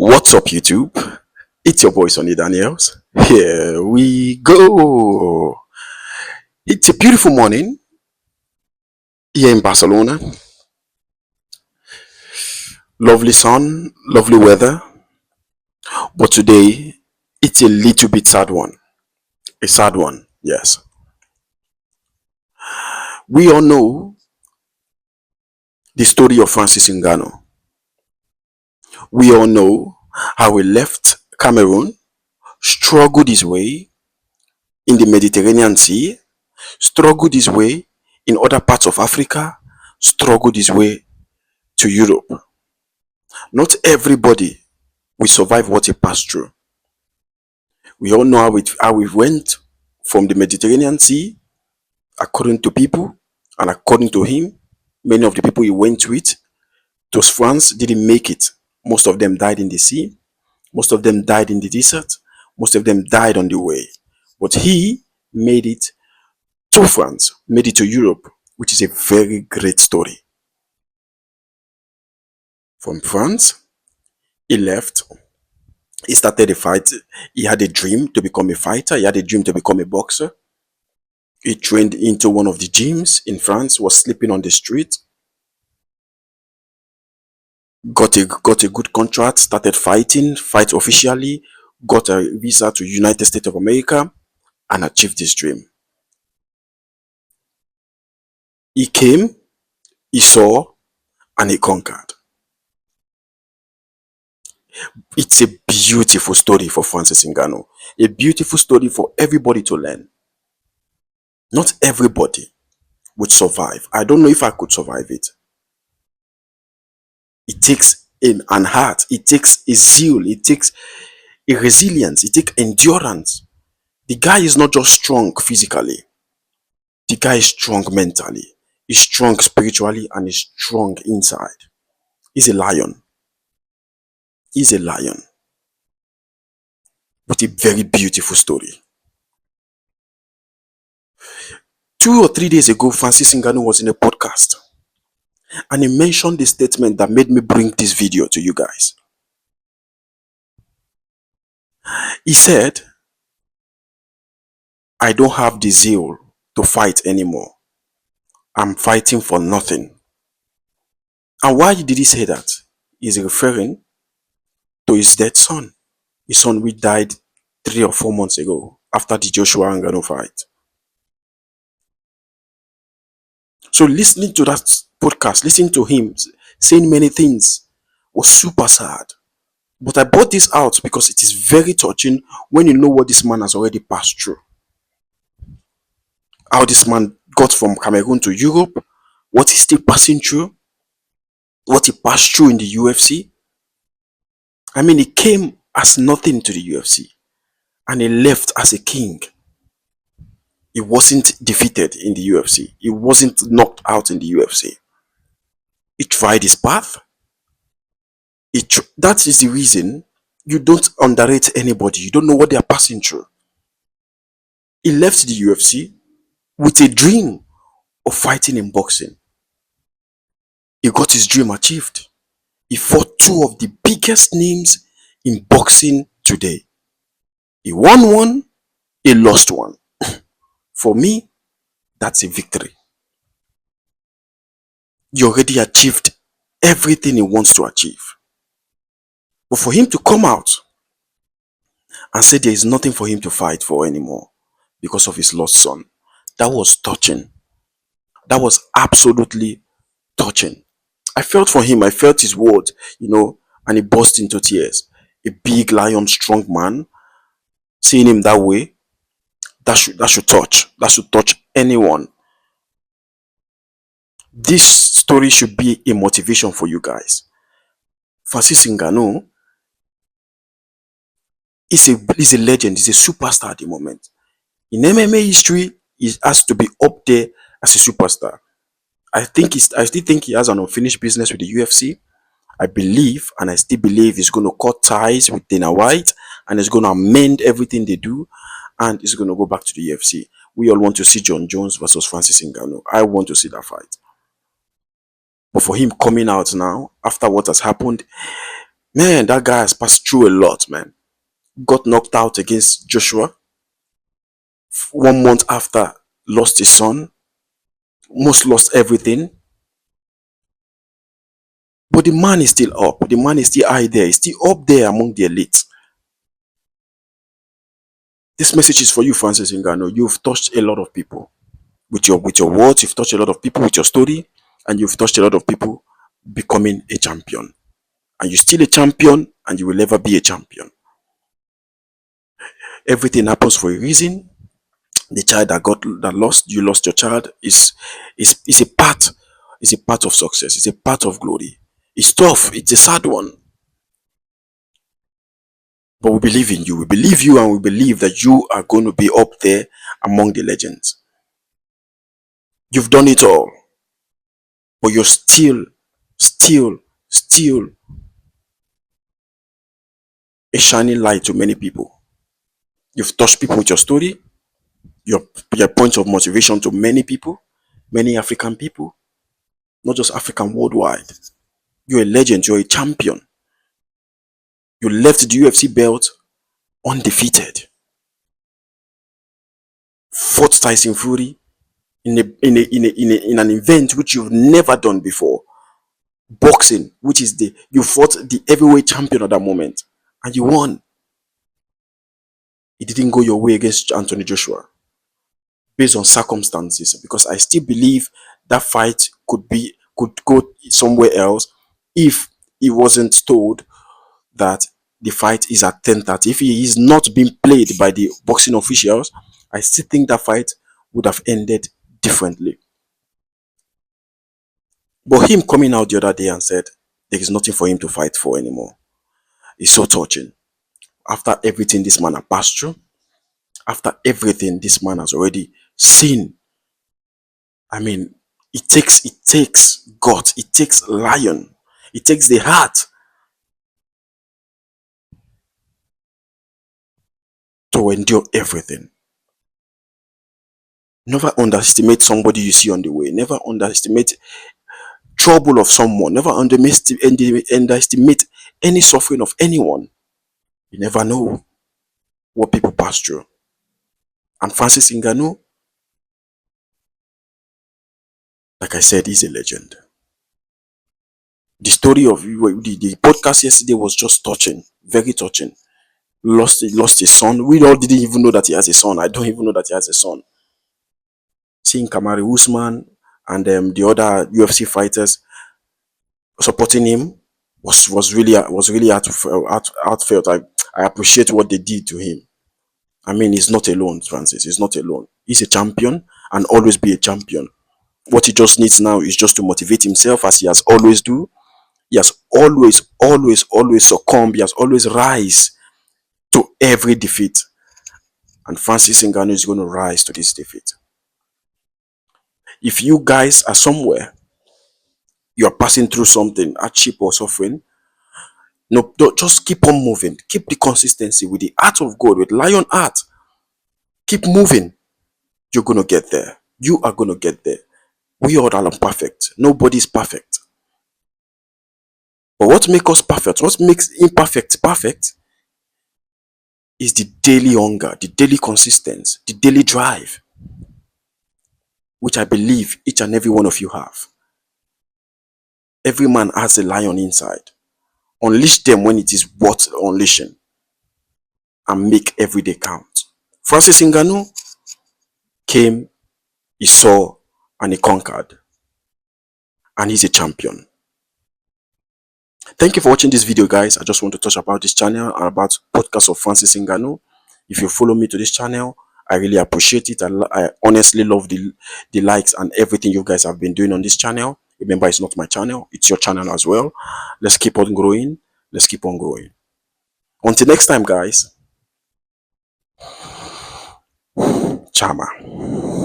What's up, YouTube? It's your boy Sonny Daniels. Here we go. It's a beautiful morning here in Barcelona. Lovely sun, lovely weather. But today, it's a little bit sad one. A sad one, yes. We all know the story of Francis Ngannou. We all know how he left Cameroon, struggled his way in the Mediterranean Sea, struggled his way in other parts of Africa, struggled his way to Europe. Not everybody will survive what he passed through. We all know how it went from the Mediterranean Sea, according to people and according to him. Many of the people he went with to France didn't make it. Most of them died in the sea. Most of them died in the desert. Most of them died on the way. But he made it to France, made it to Europe, which is a very great story. From France, he left. He started a fight. He had a dream to become a fighter. He had a dream to become a boxer. He trained into one of the gyms in France, was sleeping on the street. Got a good contract, started fight officially, got a visa to United States of America, and achieved his dream. He came, he saw, and he conquered. It's a beautiful story for Francis Ngannou. A beautiful story for everybody to learn. Not everybody would survive. I don't know if I could survive it. It takes an heart, it takes a zeal, it takes a resilience, it takes endurance. The guy is not just strong physically. The guy is strong mentally. He's strong spiritually and he's strong inside. He's a lion. He's a lion. With a very beautiful story. 2 or 3 days ago, Francis Ngannou was in a podcast. And he mentioned the statement that made me bring this video to you guys. He said, I don't have the zeal to fight anymore. I'm fighting for nothing. And why did he say that? He's referring to his dead son. His son which died 3 or 4 months ago after the Joshua Ngannou fight. So listening to that podcast, listening to him saying many things was super sad. But I brought this out because it is very touching when you know what this man has already passed through. How this man got from Cameroon to Europe, what he's still passing through, what he passed through in the UFC. I mean, he came as nothing to the UFC and he left as a king. He wasn't defeated in the UFC. He wasn't knocked out in the UFC. He tried his path. That is the reason you don't underrate anybody. You don't know what they are passing through. He left the UFC with a dream of fighting in boxing. He got his dream achieved. He fought 2 of the biggest names in boxing today. He won one, he lost one. For me, that's a victory. He already achieved everything he wants to achieve. But for him to come out and say there is nothing for him to fight for anymore because of his lost son, that was touching. That was absolutely touching. I felt for him. I felt his words, and he burst into tears. A big lion, strong man, seeing him that way, that should touch anyone. This story should be a motivation for you guys. Francis Ngannou is a legend, he's a superstar at the moment. In MMA history, he has to be up there as a superstar. I still think he has an unfinished business with the UFC. I believe, and I still believe, he's going to cut ties with Dana White and he's going to amend everything they do and he's going to go back to the UFC. We all want to see John Jones versus Francis Ngannou. I want to see that fight. But for him coming out now, after what has happened, Man, that guy has passed through a lot, man. Got knocked out against Joshua. 1 month after, lost his son. Almost lost everything. But the man is still up. The man is still high there. He's still up there among the elite. This message is for you, Francis Ngannou. You've touched a lot of people. With your words, you've touched a lot of people with your story, and you've touched a lot of people becoming a champion. And you're still a champion, and you will never be a champion. Everything happens for a reason. The child that lost, you lost your child, is a part of success. It's a part of glory. It's tough. It's a sad one. But we believe in you. We believe you, and we believe that you are going to be up there among the legends. You've done it all, but you're still a shining light to many people. You've touched people with your story, your point of motivation to many people, many African people, not just African, worldwide. You're a legend, you're a champion. You left the UFC belt undefeated. Fought Tyson Fury in an event which you've never done before. Boxing, which is you fought the heavyweight champion at that moment, and you won. It didn't go your way against Anthony Joshua based on circumstances, because I still believe that fight could go somewhere else if he wasn't told that the fight is at 10:30. If he is not being played by the boxing officials, I still think that fight would have ended differently. But him coming out the other day and said there is nothing for him to fight for anymore is so touching. After everything this man has passed through, after everything this man has already seen, I mean, it takes God, it takes lion, it takes the heart to endure everything. Never underestimate somebody you see on the way. Never underestimate trouble of someone. Never underestimate any suffering of anyone. You never know what people pass through. And Francis Ngannou, like I said, is a legend. The story of the podcast yesterday was just touching, very touching. Lost his son. We all didn't even know that he has a son. I don't even know that he has a son. Seeing Kamaru Usman and the other UFC fighters supporting him was really heartfelt. I appreciate what they did to him. I mean, he's not alone, Francis. He's not alone. He's a champion and always be a champion. What he just needs now is just to motivate himself, as he has always do. He has always succumbed. He has always rise to every defeat. And Francis Ngannou is going to rise to this defeat. If you guys are somewhere, you are passing through something, hardship or suffering, no, don't, just keep on moving. Keep the consistency with the heart of God, with lion heart. Keep moving. You're going to get there. You are going to get there. We all are imperfect. Nobody's perfect. But what makes us perfect, what makes imperfect perfect, is the daily hunger, the daily consistency, the daily drive, which I believe each and every one of you have. Every man has a lion inside. Unleash them when it is worth unleashing, and make every day count. Francis Ngannou came, he saw, and he conquered. And he's a champion. Thank you for watching this video, guys. I just want to touch about this channel and about podcast of Francis Ngannou. If you follow me to this channel, I really appreciate it. I honestly love the likes and everything you guys have been doing on this channel. Remember, it's not my channel, it's your channel as well. Let's keep on growing. Let's keep on growing. Until next time, guys. Chama.